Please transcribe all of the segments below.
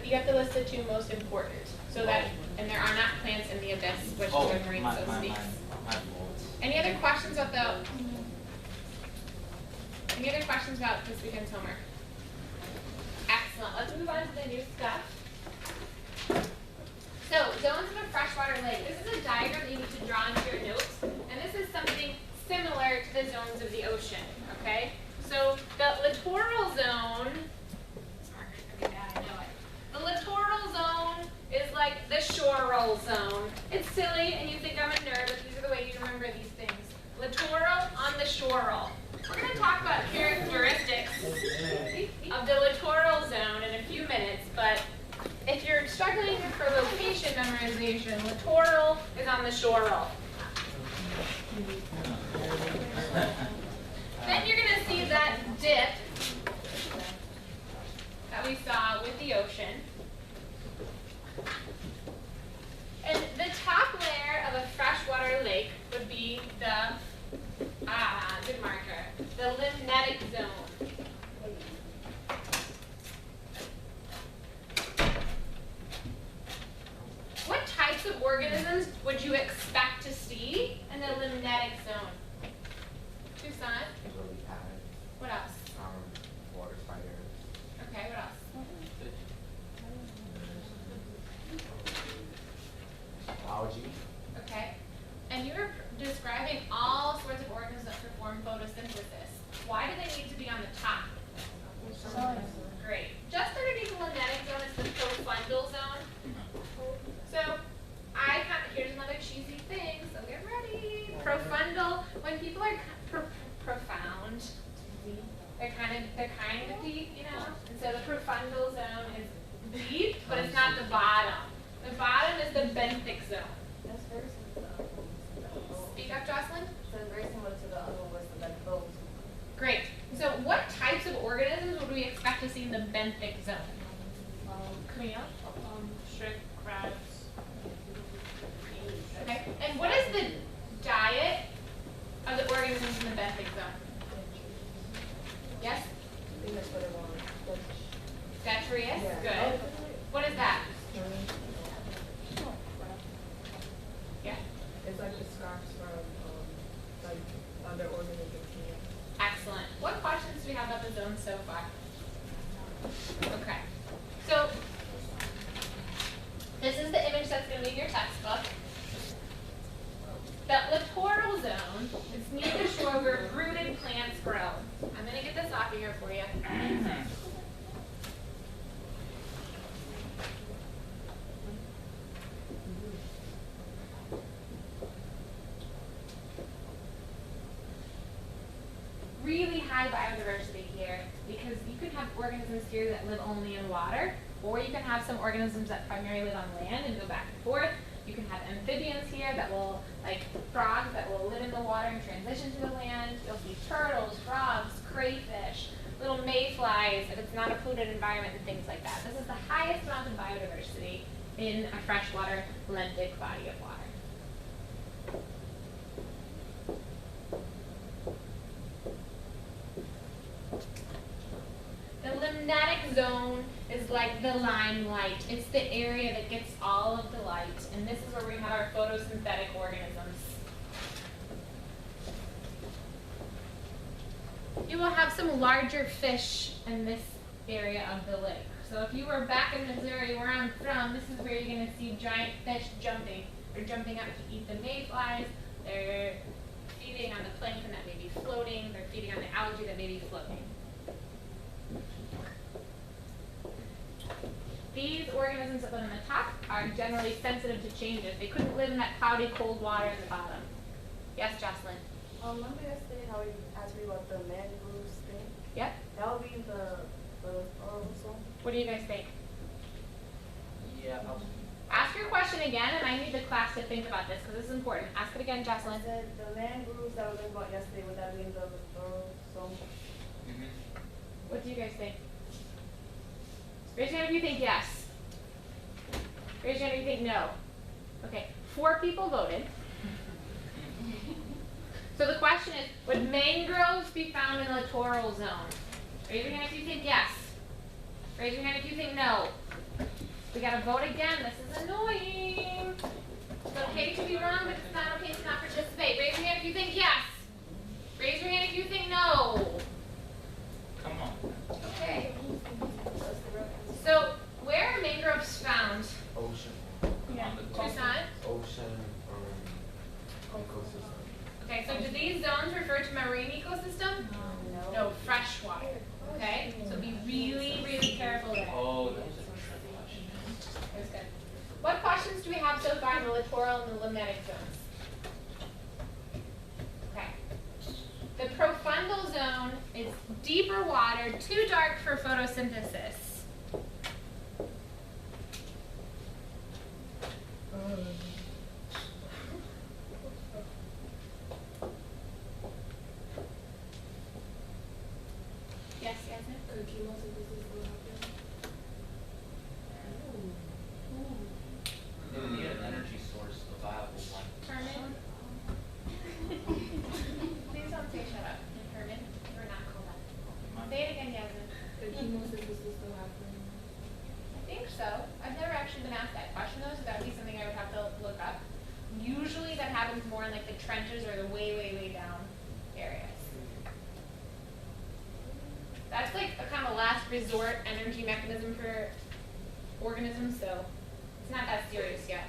you have to list the two most important. So that, and there are not plants in the abyss, which the marine so speaks. My fault. Any other questions about any other questions about this weekend's homework? Excellent. Let's move on to the new stuff. So, zones of a freshwater lake. This is a diagram that you need to draw into your notes, and this is something similar to the zones of the ocean, okay? So, the littoral zone, I know it. The littoral zone is like the shoral zone. It's silly, and you think I'm a nerd, but these are the way you remember these things. Littoral on the shoral. We're going to talk about characteristics of the littoral zone in a few minutes, but if you're struggling for location memorization, littoral is on the shoral. Then you're going to see that dip that we saw with the ocean. And the top layer of a freshwater lake would be the, good marker, the limnetic zone. What types of organisms would you expect to see in the limnetic zone? Tucson? What else? Water spiders. Okay, what else? Algae. Okay. And you were describing all sorts of organisms that perform photosynthesis. Why do they need to be on the top? Great. Just underneath the limnetic zone is the profundal zone. So here's another cheesy thing, so get ready. Profundal, when people are profound, they're kind of deep, you know? And so the profundal zone is deep, but it's not the bottom. The bottom is the benthic zone. That's very similar. Speak up, Jocelyn. So it's very similar to the other one was the benthic. Great. So what types of organisms would we expect to see in the benthic zone? Camille? Shrimp, crabs. Okay. And what is the diet of the organisms in the benthic zone? Yes? I think that's what it was. Detritus? Yeah. Good. What is that? Yeah? It's like the scarves from like other organisms here. Excellent. What questions do we have about the zone so far? Okay. So, this is the image that's going to be in your textbook. The littoral zone is near the shore where rooted plants grow. I'm going to get this off of here for you. Really high biodiversity here because you could have organisms here that live only in water, or you can have some organisms that primarily live on land and go back and forth. You can have amphibians here that will, like frogs, that will live in the water and transition to the land. You'll see turtles, frogs, crayfish, little mayflies if it's not a polluted environment and things like that. This is the highest amount of biodiversity in a freshwater lentic body of water. The limnetic zone is like the limelight. It's the area that gets all of the light. And this is where we have our photosynthetic organisms. You will have some larger fish in this area of the lake. So if you were back in Missouri, where I'm from, this is where you're going to see giant fish jumping. They're jumping out to eat the mayflies. They're feeding on the plankton that may be floating. They're feeding on the algae that may be floating. These organisms that live on the top are generally sensitive to changes. They couldn't live in that cloudy, cold water in the bottom. Yes, Jocelyn? Remember yesterday how you asked me about the mangroves thing? Yep. That would be the zone. What do you guys think? Yeah. Ask your question again, and I need the class to think about this because this is important. Ask it again, I Jocelyn. said the mangroves that we learned about yesterday, would that be in the littoral zone? What do you guys think? Raise your hand if you think yes. Raise your hand if you think no. Okay, 4 people voted. So the question is, would mangroves be found in the littoral zone? Raise your hand if you think yes. Raise your hand if you think no. We gotta vote again. This is annoying. It's okay to be wrong, but it's not okay to not participate. Raise your hand if you think yes. Raise your hand if you think no. Come on. Okay. So, where are mangroves found? Ocean. Yeah. Tucson? Ocean, ecosystem. Okay, so do these zones refer to marine ecosystem? No, freshwater. Okay? So be really, really careful there. Oh, that was a trick question. That was good. What questions do we have so far in the littoral and the limnetic zones? Okay. The profundal zone is deeper water, too dark for photosynthesis. Yes, Yasmin? Could chemosynthesis will happen? It would be an energy source, a viable one. Herman? Please don't say shut up. Herman, you were not called up. Say it again, Yasmin. Could chemosynthesis still happen? I think so. I've never actually been asked that question though, so that would be something I would have to look up. Usually that happens more in like the trenches or the way, way, way down areas. That's like a kind of last resort energy mechanism for organisms, so it's not that serious yet.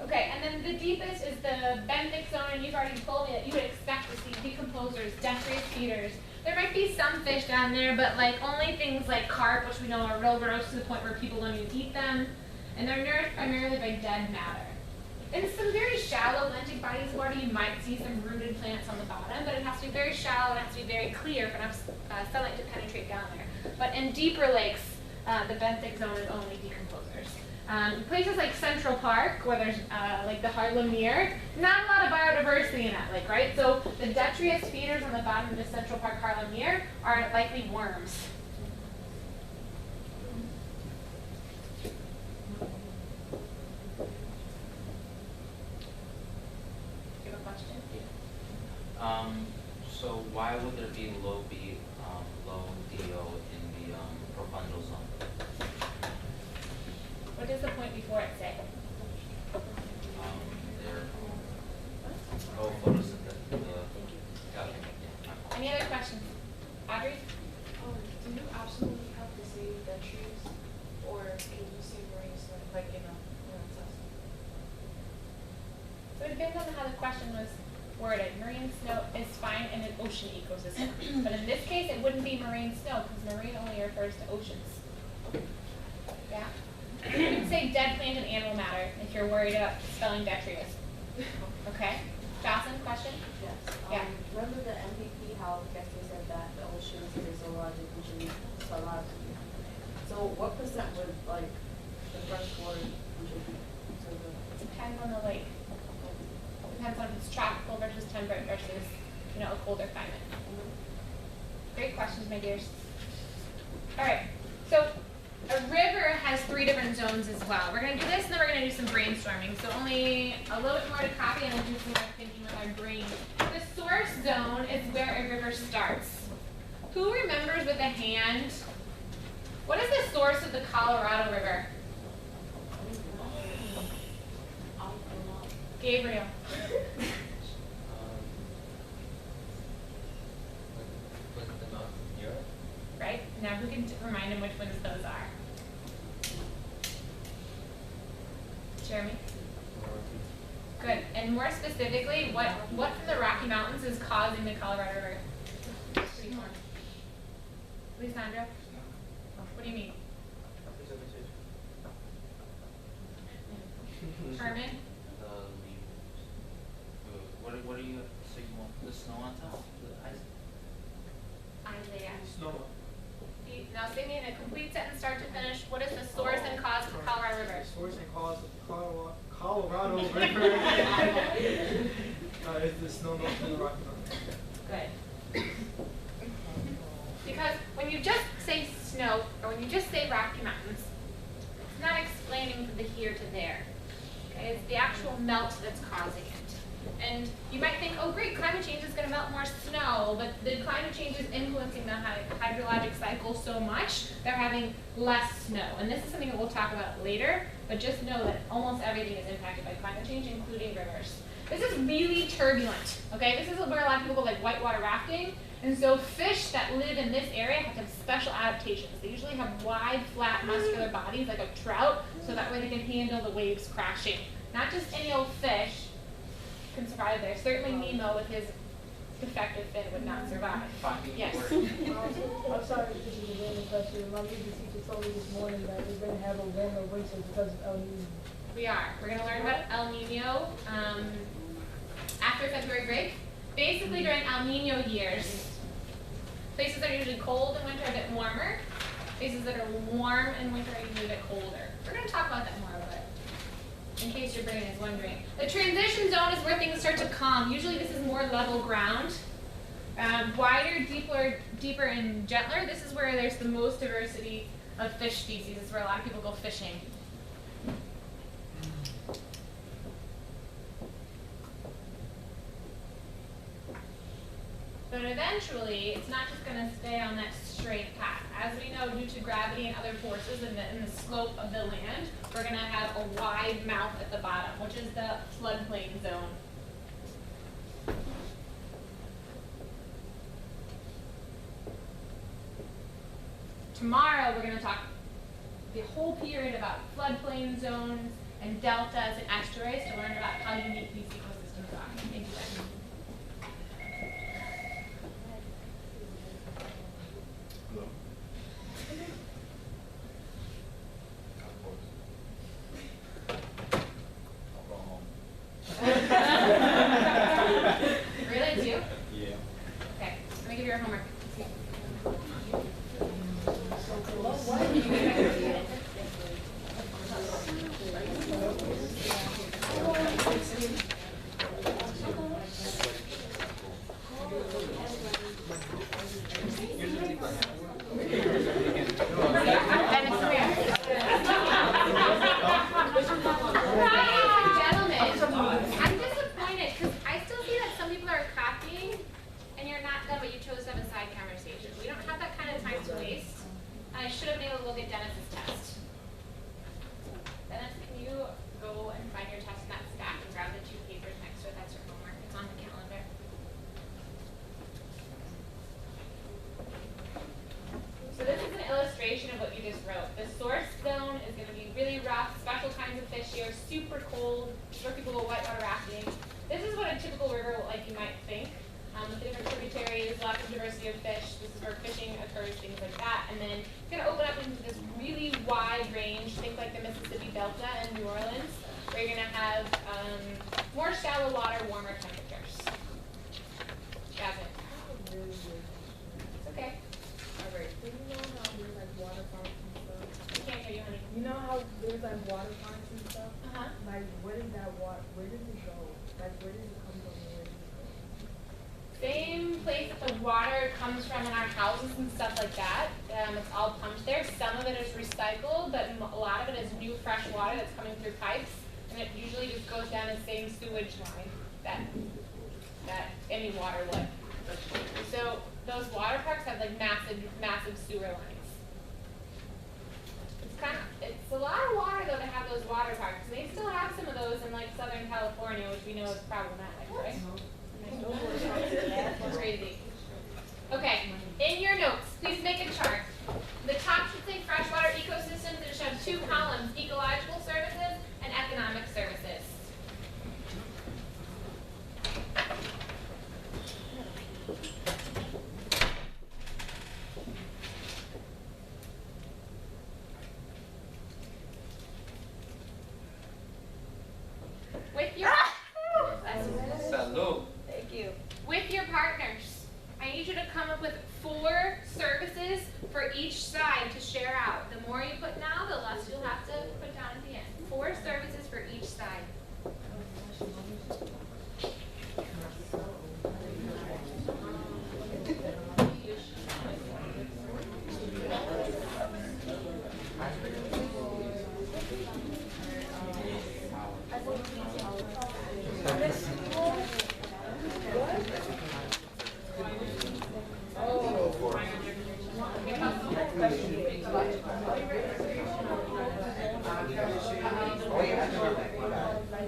Okay, and then the deepest is the benthic zone, and you've already told me that you would expect to see decomposers, detritus feeders. There might be some fish down there, but like only things like carp, which we know are real gross to the point where people don't even eat them, and they're nourished primarily by dead matter. In some very shallow lentic bodies of water, you might see some rooted plants on the bottom, but it has to be very shallow and it has to be very clear for enough sunlight to penetrate down there. But in deeper lakes, the benthic zone is only decomposers. Places like Central Park, where there's like the Harlem Mere, not a lot of biodiversity in that lake, right? So the detritus feeders on the bottom of the Central Park Harlem Mere are likely worms. Do you have a question? So why would there be low DO in the profundal zone? What does the point before it say? There. Oh, photosynthesis. Got it. Yeah. Any other questions? Audrey? Do you absolutely have to say the trees, or can you say marine stuff, like, So it depends on how the question was worded. Marine snow is fine in an ocean ecosystem. But in this case, it wouldn't be marine snow because marine only refers to oceans. Yeah? You could say dead plant and animal matter if you're worried about spelling detritus. Okay? Jocelyn, question? Yes. Yeah. Remember the MVP, how Kester said that the oceans are zoologically, so what percent would, like, the freshwater contribute to the? Depends on the lake. Depends on if it's tropical versus temperate versus, you know, a colder climate. Great questions, my dears. All right, so a river has 3 different zones as well. We're going to do this, and then we're going to do some brainstorming. So only a little bit more to copy, and then do some more thinking with our brain. The source zone is where a river starts. Who remembers with a hand? What is the source of the Colorado River? Gabriel. The North Europe? Right? Now who can remind him which ones those are? Jeremy? Good. And more specifically, what from the Rocky Mountains is causing the Colorado River? Lisandra? What do you mean? Herman? What are you, so you want the snow on top? The ice? Isaiah. Snow. Now say me in a complete sentence, start to finish. What is the source and cause of the Colorado River? Source and cause of the Colorado River is the snow melt in the Rocky Mountains. Good. Because when you just say snow, or when you just say Rocky Mountains, it's not explaining the here to there. Okay, it's the actual melt that's causing it. And you might think, oh great, climate change is gonna melt more snow, but the climate change is influencing the hydrologic cycle so much, they're having less snow. And this is something that we'll talk about later, but just know that almost everything is impacted by climate change, including rivers. This is really turbulent, okay? This is where a lot of people go like whitewater rafting. And so fish that live in this area have to have special adaptations. They usually have wide, flat, muscular bodies like a trout, so that way they can handle the waves crashing. Not just any old fish can survive there. Certainly Nemo with his defective fin would not survive. Yes. I'm sorry if this is a random question. My music teacher told me this morning that we're going to have a warmer winter because of El Nino. We are. We're going to learn about El Nino after February break. Basically during El Nino years, places that are usually cold in winter are a bit warmer. Places that are warm in winter are usually a bit colder. We're going to talk about that more, but in case your brain is wondering. The transition zone is where things start to calm. Usually this is more level ground. Wider, deeper, and gentler. This is where there's the most diversity of fish species. This is where a lot of people go fishing. But eventually, it's not just going to stay on that straight path. As we know, due to gravity and other forces in the slope of the land, we're going to have a wide mouth at the bottom, which is the floodplain zone. Tomorrow, we're going to talk the whole period about floodplain zones and deltas and estuaries to learn about how unique these ecosystems are. Thank you, guys. Really? It's you? Yeah. Okay. Let me give you your homework. Gentlemen, I'm disappointed because I still see that some people are copying and you're not done, but you chose to have a side conversation. We don't have that kind of time to waste. I should have been able to look at Dennis's test. Dennis, can you go and find your test in that stack and grab the two papers next to it? That's your homework. It's on the calendar. So this is an illustration of what you just wrote. The source zone is going to be really rough, special kinds of fish here, super cold, where people go whitewater rafting. This is what a typical river like you might think. With the different tributaries, lots of diversity of fish. This is where fishing occurs, things like that. And then it's going to open up into this really wide range, think like the Mississippi Delta and New Orleans, where you're going to have more shallow water, warmer temperatures. Jasmine. It's okay. Alright, so you know how there's like water parks and stuff? I can't hear you, honey. You know how there's like water parks and stuff? Uh-huh. Like, where does that water, where does it go? Like, where does it come from and where does it go? Same place that the water comes from in our houses and stuff like that. It's all pumped there. Some of it is recycled, but a lot of it is new fresh water that's coming through pipes, and it usually just goes down the same sewage line that any water would. So those water parks have like massive sewer lines. It's a lot of water though to have those water parks. And they still have some of those in like Southern California, which we know is problematic, right? That's crazy. Okay, in your notes, please make a chart. The top should say freshwater ecosystems. It should have two columns, ecological services and economic services. With your Salud. Thank you. with your partners, I need you to come up with 4 services for each side to share out. The more you put now, the less you'll have to put down at the end. 4 services for each side.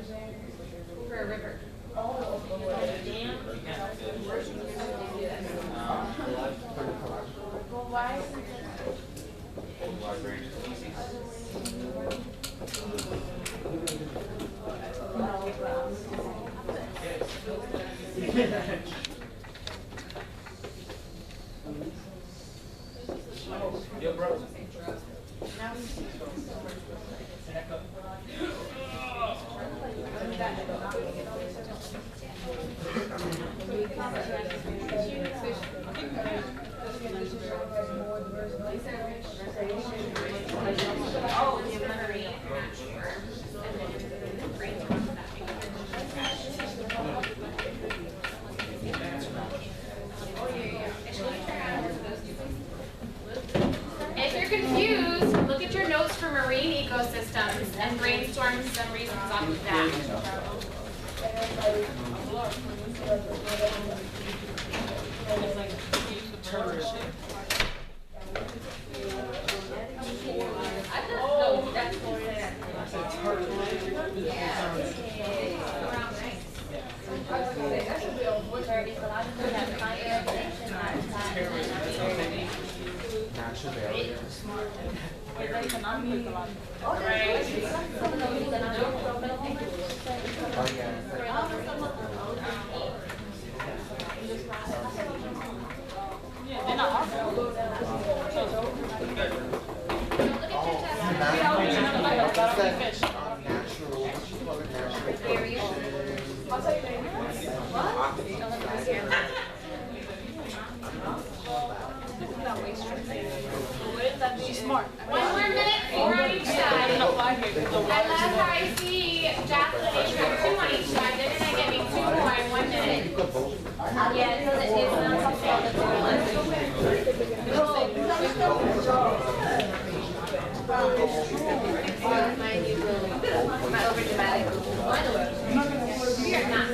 you're saying? For a river. Oh, okay. Well, why is it Yo, bro. Oh, yeah, marine, I'm not sure. And then brainstorm that If you're confused, look at your notes for marine ecosystems and brainstorm some reasons off of that. No, that's Natural barrier. Oh, yeah. She's smart. One more minute, 4 on each side. I love how I see Jacqueline and Ishmael 2 on each side. Didn't I get me 2 more in 1 minute? Yeah, so it's not something on the my overdramatic. We are not.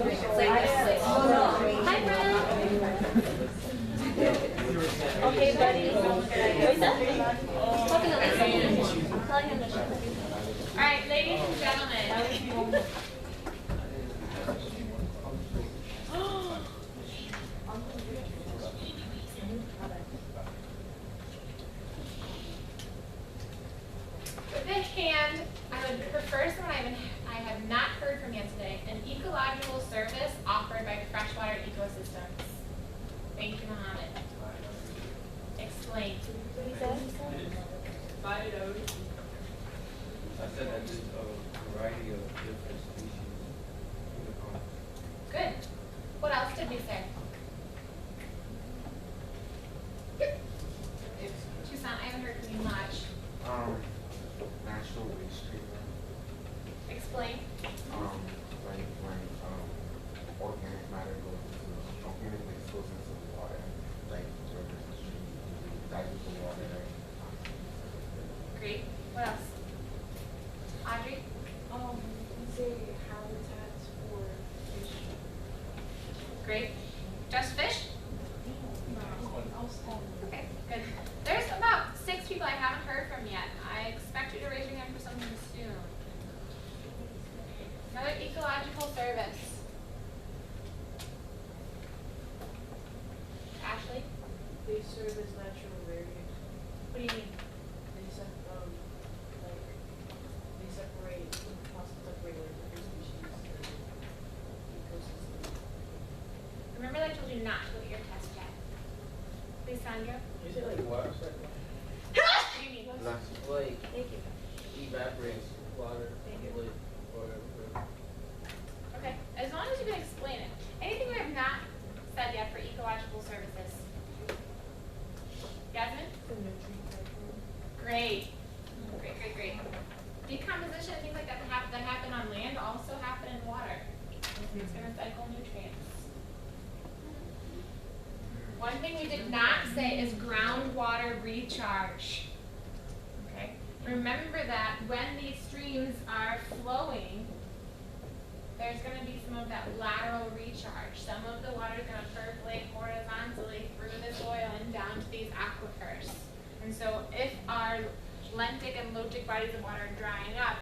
It's like this. Hi, friend. Okay, buddy. What's up? He's talking to Lisa. I'm telling him to shut up. All right, ladies and gentlemen. With the hand, I would prefer someone I have not heard from yet today, an ecological service offered by Freshwater Ecosystems. Thank you, Mohammed. Explain. I said that there's a variety of different species. Good. What else did we say? Tucson, I haven't heard from you much. Natural waste treatment, Explain. like when organic matter goes into organic waste goes into the water, like rivers and streams, dilute the water. Great. What else? Audrey? We say habitats for fish. Great. Just fish? Also, Okay, good. There's about 6 people I haven't heard from yet. I expect you to raise your hand for something soon. Another ecological service. Ashley? they serve as natural barriers. What do you mean? They separate, possibly separate like different species and ecosystems. Remember that I told you not to look at your test yet. Please, Sandra. You say like what? What do you mean? Like Thank you. evaporates water, Thank you. like water. Okay, as long as you can explain it. Anything we have not said yet for ecological services? Yasmin? Great. Great, great, great. Decomposition, things like that that happen on land also happen in water. It's going to cycle nutrients. One thing we did not say is groundwater recharge. Okay? Remember that when these streams are flowing, there's going to be some of that lateral recharge. Some of the water is going to percolate horizontally through the soil and down to these aquifers. And so if our lentic and lotic bodies of water are drying up,